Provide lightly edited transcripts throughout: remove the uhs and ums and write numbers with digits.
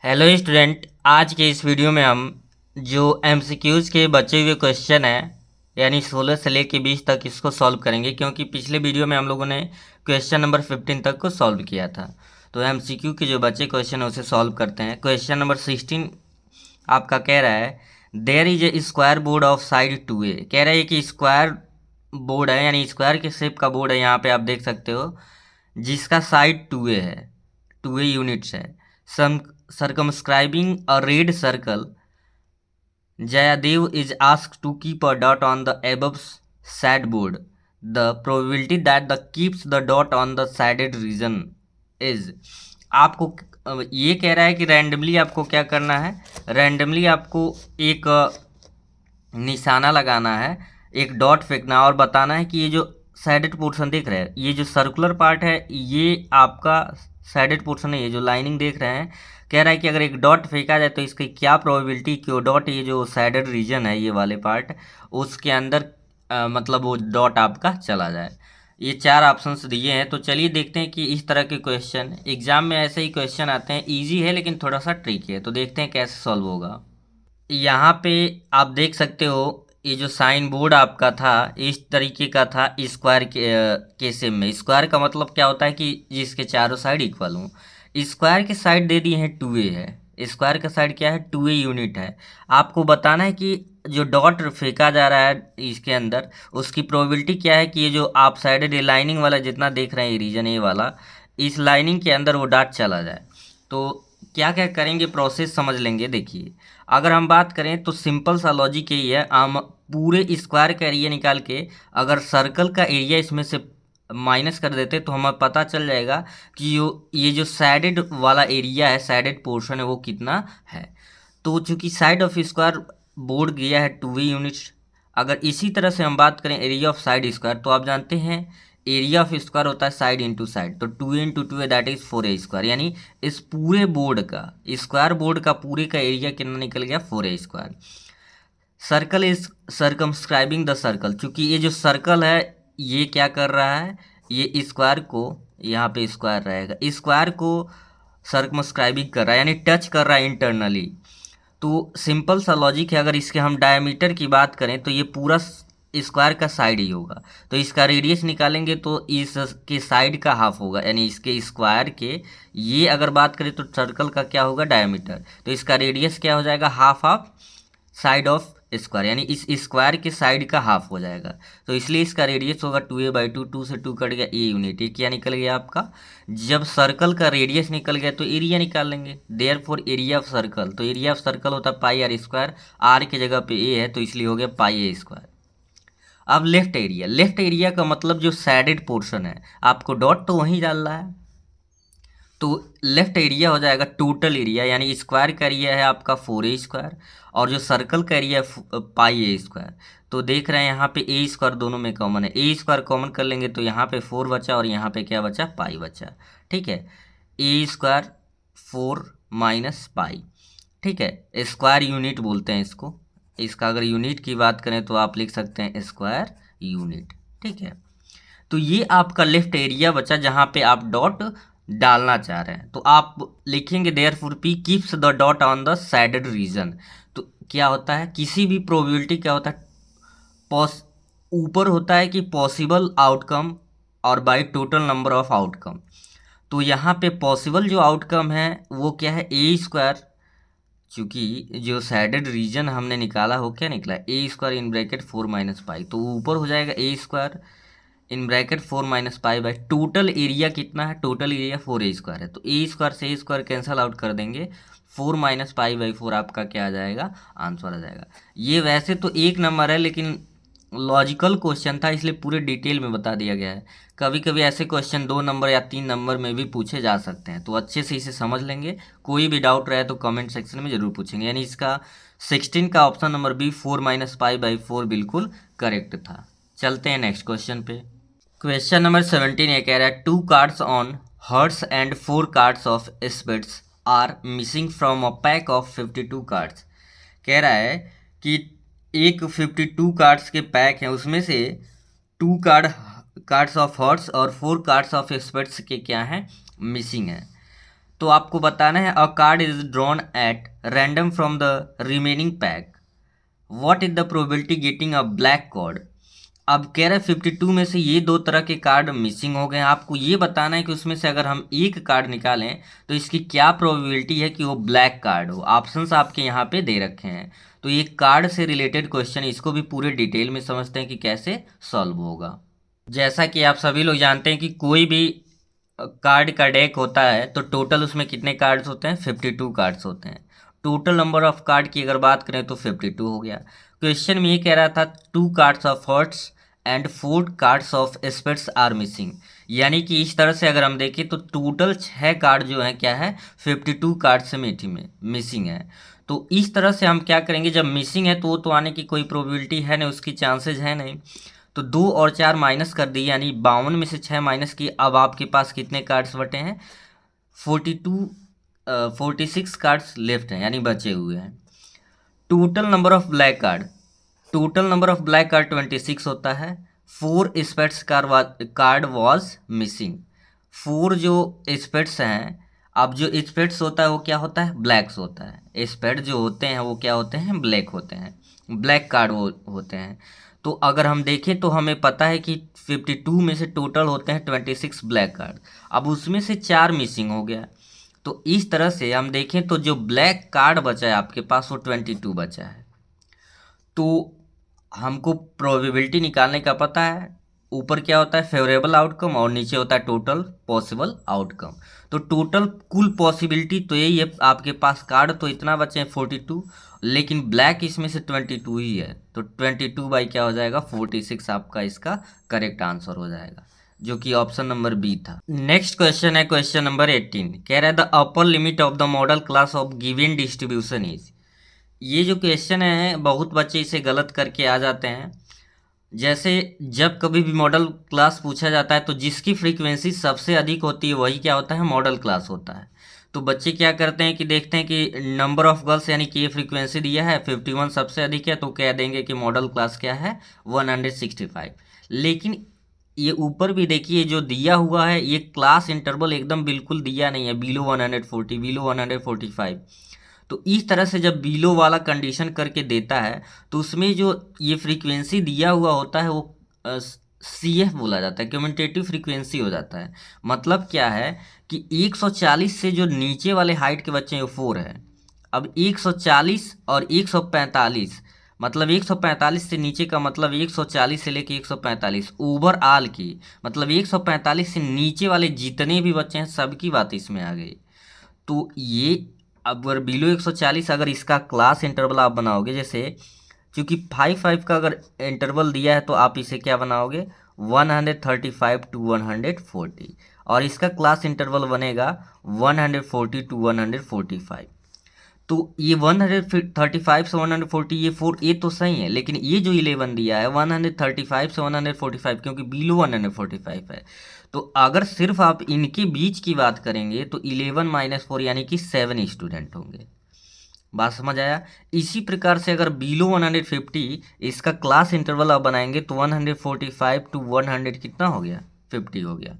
Hello student, आज के इस वीडियो में हम जो एमसीक्यूज़ के बचे हुए क्वेश्चन हैं यानी 16 से लेके 20 तक इसको सॉल्व करेंगे, क्योंकि पिछले वीडियो में हम लोगों ने क्वेश्चन नंबर 15 तक को सॉल्व किया था। तो एमसीक्यू के जो बचे क्वेश्चन है उसे सॉल्व करते हैं। क्वेश्चन नंबर 16 आपका कह रहा है there is a square board of side 2a। कह रहा है कि स्क्वायर बोर्ड है यानी स्क्वायर के शेप का बोर्ड है, यहाँ पे आप देख सकते हो, जिसका साइड 2a है, 2a यूनिट्स है। सम circumscribing a red circle, Jayadev is asked to keep a dot on the above sad board. The probability that the keeps the dot on the shaded region is। आपको ये कह रहा है कि randomly आपको क्या करना है, रैंडमली आपको एक निशाना लगाना है, एक डॉट फेंकना और बताना है कि ये जो सैडेड पोर्शन देख रहे हैं, ये जो सर्कुलर पार्ट है ये आपका सैडेड पोर्शन है। ये जो लाइनिंग देख रहे हैं, कह रहा है कि अगर एक डॉट फेंका जाए तो इसकी क्या प्रोबेबिलिटी कि वो डॉट, ये जो सैडेड रीजन है ये वाले पार्ट, उसके अंदर मतलब वो डॉट आपका चला जाए। ये चार ऑप्शंस दिए हैं। तो चलिए देखते हैं कि इस तरह के क्वेश्चन एग्जाम में ऐसे ही क्वेश्चन आते हैं। इजी है लेकिन थोड़ा सा ट्रिकी है, तो देखते हैं कैसे सॉल्व होगा। यहाँ पे आप देख सकते हो, ये जो साइन बोर्ड आपका था इस तरीके का था, स्क्वायर के सेम में। स्क्वायर का मतलब क्या होता है कि जिसके चारों साइड इक्वल हों। स्क्वायर के साइड दे दिए हैं 2a है, स्क्वायर का साइड क्या है 2a यूनिट है। आपको बताना है कि जो डॉट फेंका जा रहा है इसके अंदर, उसकी प्रोबेबिलिटी क्या है कि ये जो आप साइडेड लाइनिंग वाला जितना देख रहे हैं रीजन ए वाला, इस लाइनिंग के अंदर वो डॉट चला जाए। तो क्या क्या करेंगे, प्रोसेस समझ लेंगे। देखिए, अगर हम बात करें तो सिंपल सा लॉजिक यही है, हम पूरे स्क्वायर का एरिया निकाल के अगर सर्कल का एरिया इसमें से माइनस कर देते तो हमें पता चल जाएगा कि ये जो साइडेड वाला एरिया है, साइडेड पोर्शन है, वो कितना है। तो चूंकि साइड ऑफ स्क्वायर बोर्ड गया है 2a यूनिट्स, अगर इसी तरह से हम बात करें एरिया ऑफ साइड स्क्वायर, तो आप जानते हैं एरिया ऑफ स्क्वायर होता है साइड इंटू साइड। तो 2a into 2a that is 4a square, यानी इस पूरे बोर्ड का, स्क्वायर बोर्ड का पूरे का एरिया कितना निकल गया 4a square. Circle is circumscribing the circle, क्योंकि ये जो सर्कल है ये क्या कर रहा है, ये स्क्वायर को, यहाँ पे स्क्वायर रहेगा, स्क्वायर को सर्कमस्क्राइबिंग कर रहा है यानी टच कर रहा है इंटरनली। तो सिंपल सा लॉजिक है, अगर इसके हम डायमीटर की बात करें तो ये पूरा स्क्वायर का साइड ही होगा। तो इसका रेडियस निकालेंगे तो इसके साइड का हाफ होगा, यानी इसके स्क्वायर के, ये अगर बात करें तो सर्कल का क्या होगा डायमीटर, तो इसका रेडियस क्या हो जाएगा half of side of square, यानी इस स्क्वायर के साइड का हाफ हो जाएगा। तो इसलिए इसका रेडियस होगा 2a/2, 2 से 2 कट गया, a यूनिट। ये क्या निकल गया आपका, जब सर्कल का रेडियस निकल गया तो एरिया निकाल लेंगे। देयरफॉर एरिया ऑफ सर्कल, तो एरिया ऑफ सर्कल होता है पाई आर स्क्वायर, आर की जगह पे a है तो इसलिए हो गया पाई a स्क्वायर। अब लेफ्ट एरिया, लेफ्ट एरिया का मतलब जो सैडेड पोर्शन है, आपको डॉट तो वहीं डालना है, तो लेफ्ट एरिया हो जाएगा टोटल एरिया, यानी स्क्वायर का एरिया है आपका 4a स्क्वायर और जो सर्कल का एरिया है पाई a स्क्वायर। तो देख रहे हैं यहाँ पे a स्क्वायर दोनों में कॉमन है, a स्क्वायर कॉमन कर लेंगे तो यहाँ पे 4 बचा और यहाँ पे क्या बचा पाई बचा। ठीक है, a स्क्वायर 4 माइनस पाई। ठीक है, स्क्वायर यूनिट बोलते हैं इसको, इसका अगर यूनिट की बात करें तो आप लिख सकते हैं स्क्वायर यूनिट। ठीक है, तो ये आपका लेफ्ट एरिया बचा जहाँ पे आप डॉट डालना चाह रहे हैं। तो आप लिखेंगे therefore P keeps the dot on the shaded region. तो क्या होता है, किसी भी प्रोबेबिलिटी क्या होता है, पॉस ऊपर होता है कि पॉसिबल आउटकम और by total number of outcome. तो यहाँ पे पॉसिबल जो आउटकम है वो क्या है ए स्क्वायर, चूँकि जो सैडेड रीजन हमने निकाला हो क्या निकला a square in bracket 4 minus pi, तो ऊपर हो जाएगा a square in bracket 4 minus pi by total area कितना है, टोटल एरिया 4a स्क्वायर है, तो ए स्क्वायर से ए स्क्वायर कैंसिल आउट कर देंगे, 4 माइनस पाई बाई 4 आपका क्या आ जाएगा, आंसर आ जाएगा। ये वैसे तो एक नंबर है लेकिन लॉजिकल क्वेश्चन था इसलिए पूरे डिटेल में बता दिया गया है। कभी कभी ऐसे क्वेश्चन 2 नंबर या 3 नंबर में भी पूछे जा सकते हैं, तो अच्छे से इसे समझ लेंगे। कोई भी डाउट रहे तो कमेंट सेक्शन में ज़रूर पूछेंगे। यानी इसका 16 का option number B 4 minus pi by 4 बिल्कुल करेक्ट था। चलते हैं नेक्स्ट क्वेश्चन पे। क्वेश्चन नंबर 17 ये कह रहा है 2 cards on hearts and 4 cards of spades are missing from a pack of 52 cards. कह रहा है कि एक 52 कार्ड्स के पैक हैं, उसमें से 2 कार्ड्स ऑफ हर्ट्स और 4 कार्ड्स ऑफ स्पिट्स के क्या हैं मिसिंग हैं। तो आपको बताना है अ card is drawn at random from the remaining pack, what is the probability getting a black card. अब कह रहे 52 में से ये दो तरह के कार्ड मिसिंग हो गए। आपको ये बताना है कि उसमें से अगर हम एक कार्ड निकालें तो इसकी क्या प्रोबेबिलिटी है कि वो ब्लैक कार्ड हो। ऑप्शंस आपके यहाँ पे दे रखे हैं। तो ये कार्ड से रिलेटेड क्वेश्चन, इसको भी पूरे डिटेल में समझते हैं कि कैसे सॉल्व होगा। जैसा कि आप सभी लोग जानते हैं कि कोई भी कार्ड का डेक होता है तो टोटल उसमें कितने कार्ड्स होते हैं, 52 कार्ड्स होते हैं। टोटल नंबर ऑफ कार्ड की अगर बात करें तो 52 हो गया। क्वेश्चन में ये कह रहा था 2 cards of hearts and 4 cards of spades are missing. यानी कि इस तरह से अगर हम देखें तो टोटल 6 कार्ड जो है क्या है, 52 कार्ड से मीठी में मिसिंग है। तो इस तरह से हम क्या करेंगे, जब मिसिंग है तो वो तो आने की कोई प्रोबेबिलिटी है नहीं, उसकी चांसेज है नहीं। तो 2 और 4 माइनस कर दिए, यानी 52 में से 6 माइनस किए। अब आपके पास कितने कार्ड्स बटे हैं, 46 कार्ड्स लेफ्ट हैं, यानी बचे हुए हैं। Total number of black card, total number of black card 26 होता है। 4 स्पेट्स कार्ड वॉज मिसिंग। 4 जो स्पेट्स हैं, अब जो स्पेट्स होता है वो क्या होता है, ब्लैक्स होता है। स्पेट जो होते हैं वो क्या होते हैं, ब्लैक होते हैं, ब्लैक कार्ड वो होते हैं। तो अगर हम देखें तो हमें पता है कि 52 में से टोटल होते हैं 26 ब्लैक कार्ड। अब उसमें से 4 मिसिंग हो गया। तो इस तरह से हम देखें तो जो ब्लैक कार्ड बचा है आपके पास वो 22 बचा है। तो हमको प्रोबेबिलिटी निकालने का पता है, ऊपर क्या होता है फेवरेबल आउटकम और नीचे होता है टोटल पॉसिबल आउटकम। तो टोटल कुल पॉसिबिलिटी तो यही है, आपके पास कार्ड तो इतना बचे हैं 42, लेकिन ब्लैक इसमें से 22 ही है। तो 22 बाई क्या हो जाएगा, 46 आपका इसका करेक्ट आंसर हो जाएगा, जो कि ऑप्शन नंबर बी था। नेक्स्ट क्वेश्चन है क्वेश्चन नंबर 18, कह रहा है the upper limit of the model class of given distribution is. ये जो क्वेश्चन है बहुत बच्चे इसे गलत करके आ जाते हैं। जैसे जब कभी भी मॉडल क्लास पूछा जाता है तो जिसकी फ्रीक्वेंसी सबसे अधिक होती है वही क्या होता है, मॉडल क्लास होता है। तो बच्चे क्या करते हैं कि देखते हैं कि नंबर ऑफ गर्ल्स यानी कि ये फ्रीक्वेंसी दिया है 51 सबसे अधिक है, तो कह देंगे कि मॉडल क्लास क्या है 165। लेकिन ये ऊपर भी देखिए जो दिया हुआ है ये क्लास इंटरवल एकदम बिल्कुल दिया नहीं है, बिलो 140, बिलो 145। तो इस तरह से जब बिलो वाला कंडीशन करके देता है तो उसमें जो ये फ्रीक्वेंसी दिया हुआ होता है वो सी एफ बोला जाता है, कम्यूटेटिव फ्रीक्वेंसी हो जाता है। मतलब क्या है कि 140 से जो नीचे वाले हाइट के बच्चे हैं वो 4 है। अब 140 और 145, मतलब 145 से नीचे का मतलब 140 से लेके 145 ओवरऑल की, मतलब 145 से नीचे वाले जितने भी बच्चे हैं सबकी बात इसमें आ गई। तो ये अगर बिलो 140 अगर इसका क्लास इंटरवल आप बनाओगे, जैसे क्योंकि 5 का अगर इंटरवल दिया है तो आप इसे क्या बनाओगे 135 टू 140, और इसका क्लास इंटरवल बनेगा 140 टू 145। तो ये 135 से 140 ये 4 ए तो सही है, लेकिन ये जो 11 दिया है 135 से 145 क्योंकि बिलो 145 है। तो अगर सिर्फ आप इनके बीच की बात करेंगे तो 11 - 4 यानी कि 7 स्टूडेंट होंगे। बात समझ आया। इसी प्रकार से अगर बिलो 150 इसका क्लास इंटरवल आप बनाएंगे तो 145 टू 100 कितना हो गया, 50 हो गया।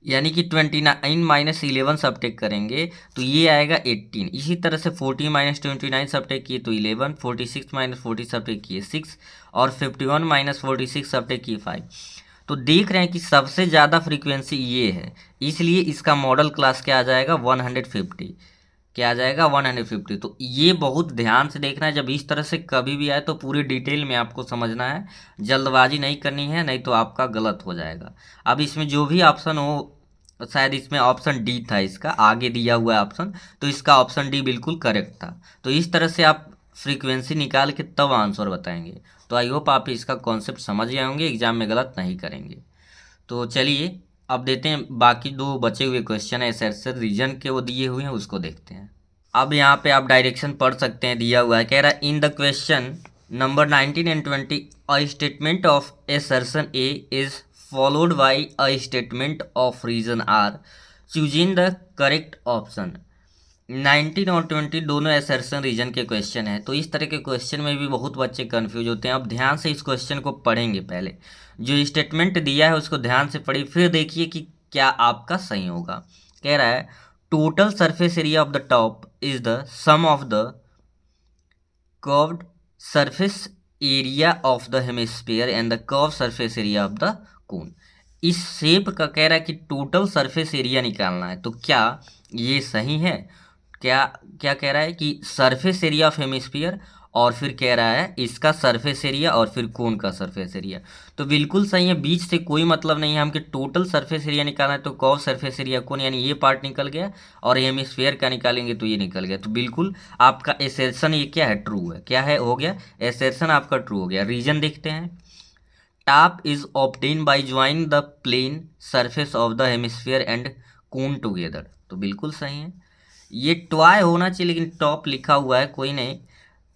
यानी कि 29 - 11 सबटेक करेंगे तो ये आएगा 18। इसी तरह से 40 - 29 सबटेक किए तो 11, 46 - 40 सबटेक किए 6, और 51 - 46 सबटेक किए 5। तो देख रहे हैं कि सबसे ज़्यादा फ्रीक्वेंसी ये है, इसलिए इसका मॉडल क्लास क्या आ जाएगा 150, क्या आ जाएगा 150। तो ये बहुत ध्यान से देखना है, जब इस तरह से कभी भी आए तो पूरी डिटेल में आपको समझना है, जल्दबाजी नहीं करनी है, नहीं तो आपका गलत हो जाएगा। अब इसमें जो भी ऑप्शन हो, शायद इसमें ऑप्शन डी था, इसका आगे दिया हुआ है ऑप्शन, तो इसका ऑप्शन डी बिल्कुल करेक्ट था। तो इस तरह से आप फ्रीक्वेंसी निकाल के तब आंसर बताएंगे। तो आई होप आप इसका कॉन्सेप्ट समझ गए होंगे, एग्जाम में गलत नहीं करेंगे। तो चलिए अब देते हैं बाकी दो बचे हुए क्वेश्चन है एसएससी रीजन के, वो दिए हुए हैं उसको देखते हैं। अब यहाँ पे आप डायरेक्शन पढ़ सकते हैं, दिया हुआ है, कह रहा है in the question number 19 and 20 a statement of assertion A is followed by a statement of reason R, choosing the correct option. 19 और 20 दोनों एसर्शन रीजन के क्वेश्चन है। तो इस तरह के क्वेश्चन में भी बहुत बच्चे कंफ्यूज होते हैं। अब ध्यान से इस क्वेश्चन को पढ़ेंगे, पहले जो स्टेटमेंट दिया है उसको ध्यान से पढ़िए, फिर देखिए कि क्या आपका सही होगा। कह रहा है total surface area of the top is the sum of the curved surface area of the hemisphere and the curve surface area of the cone. इस शेप का कह रहा है कि टोटल सरफेस एरिया निकालना है, तो क्या ये सही है? क्या क्या कह रहा है कि सरफेस एरिया ऑफ हेमिस्फीयर और फिर कह रहा है इसका सरफेस एरिया और फिर कोन का सरफेस एरिया। तो बिल्कुल सही है, बीच से कोई मतलब नहीं है, हमके टोटल सरफेस एरिया निकालना है तो कर्व सरफेस एरिया कोन यानी ये पार्ट निकल गया, और हेमिस्फीयर का निकालेंगे तो ये निकल गया। तो बिल्कुल आपका एसेर्शन ये क्या है, ट्रू है। क्या है, हो गया, एसेर्शन आपका ट्रू हो गया। रीजन देखते हैं, top is obtain by join the plane surface of the hemisphere and cone together. तो बिल्कुल सही है, ये टॉय होना चाहिए लेकिन टॉप लिखा हुआ है, कोई नहीं।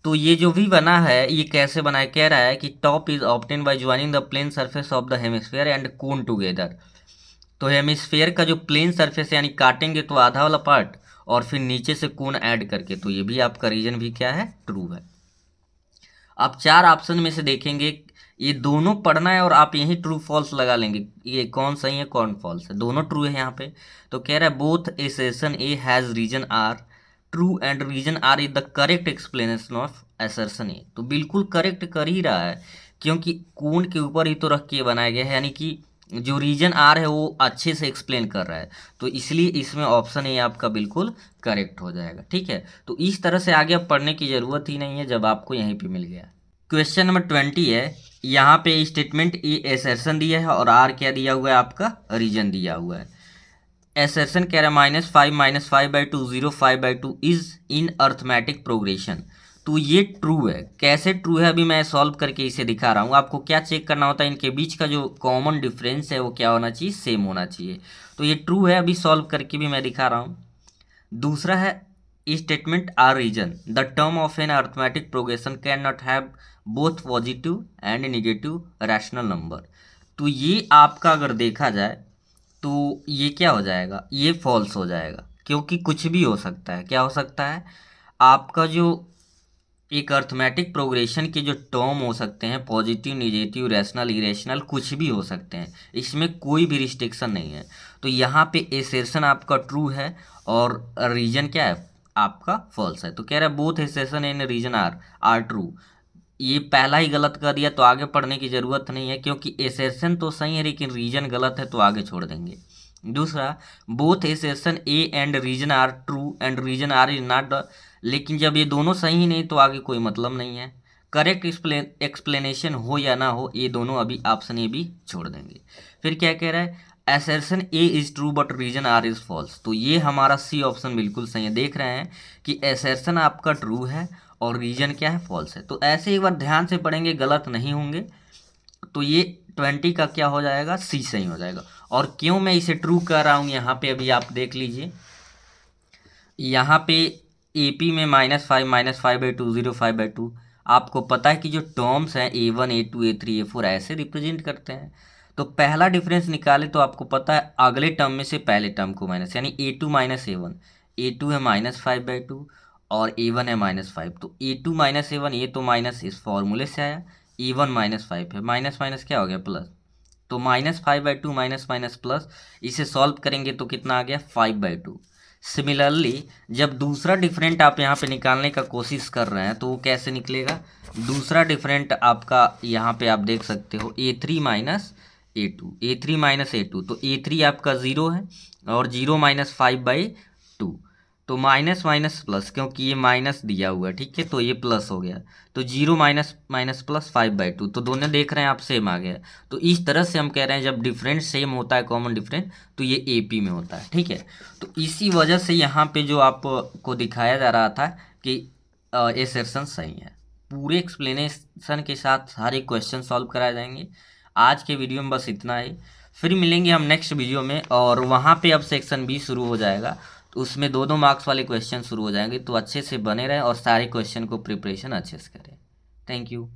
तो ये जो भी बना है ये कैसे बना है, कह रहा है कि top is obtain by joining the plane surface of the hemisphere and cone together. तो हेमिस्फीयर का जो प्लेन सरफेस यानी काटेंगे तो आधा वाला पार्ट, और फिर नीचे से कोन ऐड करके, तो ये भी आपका रीजन भी क्या है, ट्रू है। आप चार ऑप्शन में से देखेंगे, ये दोनों पढ़ना है और आप यही ट्रू फॉल्स लगा लेंगे, ये कौन सही है कौन फॉल्स है, दोनों ट्रू है यहाँ पे। तो कह रहा है both assertion A has reason are true and reason R is the correct explanation of assertion A. तो बिल्कुल करेक्ट कर ही रहा है, क्योंकि कोन के ऊपर ही तो रख के बनाया गया है, यानी कि जो रीजन आर है वो अच्छे से एक्सप्लेन कर रहा है, तो इसलिए इसमें ऑप्शन ए आपका बिल्कुल करेक्ट हो जाएगा। ठीक है, तो इस तरह से आगे अब पढ़ने की ज़रूरत ही नहीं है जब आपको यहीं पे मिल गया। क्वेश्चन नंबर 20 है, यहाँ पे स्टेटमेंट ए एसर्शन दिया है और आर क्या दिया हुआ है, आपका रीजन दिया हुआ है। एसर्शन कह रहा है -5 0 5/2 इज इन अर्थमेटिक प्रोग्रेशन। तो ये ट्रू है। कैसे ट्रू है, अभी मैं सॉल्व करके इसे दिखा रहा हूँ। आपको क्या चेक करना होता है, इनके बीच का जो कॉमन डिफरेंस है वो क्या होना चाहिए, सेम होना चाहिए। तो ये ट्रू है, अभी सॉल्व करके भी मैं दिखा रहा हूँ। दूसरा है statement R reason the term of an arithmetic progression can not have both positive and negative rational number. तो ये आपका अगर देखा जाए तो ये क्या हो जाएगा, ये फॉल्स हो जाएगा, क्योंकि कुछ भी हो सकता है। क्या हो सकता है, आपका जो एक अर्थमेटिक प्रोग्रेशन के जो टर्म हो सकते हैं, पॉजिटिव नेगेटिव रैशनल इरेशनल कुछ भी हो सकते हैं, इसमें कोई भी रिस्ट्रिक्शन नहीं है। तो यहाँ पे एसेर्शन आपका ट्रू है और रीजन क्या है आपका फॉल्स है। तो कह रहा है both assertion and reason are true. ये पहला ही गलत कर दिया तो आगे पढ़ने की ज़रूरत नहीं है, क्योंकि एसेर्शन तो सही है लेकिन रीजन गलत है, तो आगे छोड़ देंगे। दूसरा, both assertion A and reason are true and reason R is not the, लेकिन जब ये दोनों सही नहीं तो आगे कोई मतलब नहीं है। करेक्ट एक्सप्लेनेशन हो या ना हो, ये दोनों अभी ऑप्शन ए भी छोड़ देंगे। फिर क्या कह रहा है, assertion A is true but reason R is false. तो ये हमारा सी ऑप्शन बिल्कुल सही है। देख रहे हैं कि एसर्शन आपका ट्रू है और रीजन क्या है, फॉल्स है। तो ऐसे एक बार ध्यान से पढ़ेंगे, गलत नहीं होंगे। तो ये 20 का क्या हो जाएगा, सी सही हो जाएगा। और क्यों मैं इसे ट्रू कर रहा हूँ, यहाँ पे अभी आप देख लीजिए। यहाँ पे एपी में -5 0 5/2 आपको पता है कि जो टर्म्स हैं A1 A2 A3 A4 ऐसे रिप्रेजेंट करते हैं। तो पहला डिफरेंस निकाले तो आपको पता है अगले टर्म में से पहले टर्म को माइनस, यानी A2 - A1। A2 है -5/2 और A1 है -5। तो A2 - A1 ये तो माइनस इस फॉर्मूले से आया, A1 -5 है, माइनस माइनस क्या हो गया प्लस। तो -5/2 माइनस माइनस प्लस, इसे सॉल्व करेंगे तो कितना आ गया 5/2। सिमिलरली जब दूसरा डिफरेंट आप यहाँ पे निकालने का कोशिश कर रहे हैं तो वो कैसे निकलेगा, दूसरा डिफरेंट आपका यहाँ पे आप देख सकते हो A3 - A2 A3 - A2। तो A3 आपका 0 है और 0 - 5/2, तो माइनस माइनस प्लस, क्योंकि ये माइनस दिया हुआ है, ठीक है, तो ये प्लस हो गया। तो 0 माइनस माइनस प्लस 5/2, तो दोनों देख रहे हैं आप सेम आ गया। तो इस तरह से हम कह रहे हैं जब डिफरेंट सेम होता है, कॉमन डिफरेंट, तो ये AP में होता है। ठीक है, तो इसी वजह से यहाँ पे जो आपको दिखाया जा रहा था कि एसेर्शन सही है। पूरे एक्सप्लेनेशन के साथ सारे क्वेश्चन सॉल्व कराए जाएंगे। आज के वीडियो में बस इतना ही, फिर मिलेंगे हम नेक्स्ट वीडियो में, और वहाँ पे अब सेक्शन B शुरू हो जाएगा, तो उसमें 2-2 मार्क्स वाले क्वेश्चन शुरू हो जाएंगे। तो अच्छे से बने रहें और सारे क्वेश्चन को प्रिपरेशन अच्छे से करें। Thank you.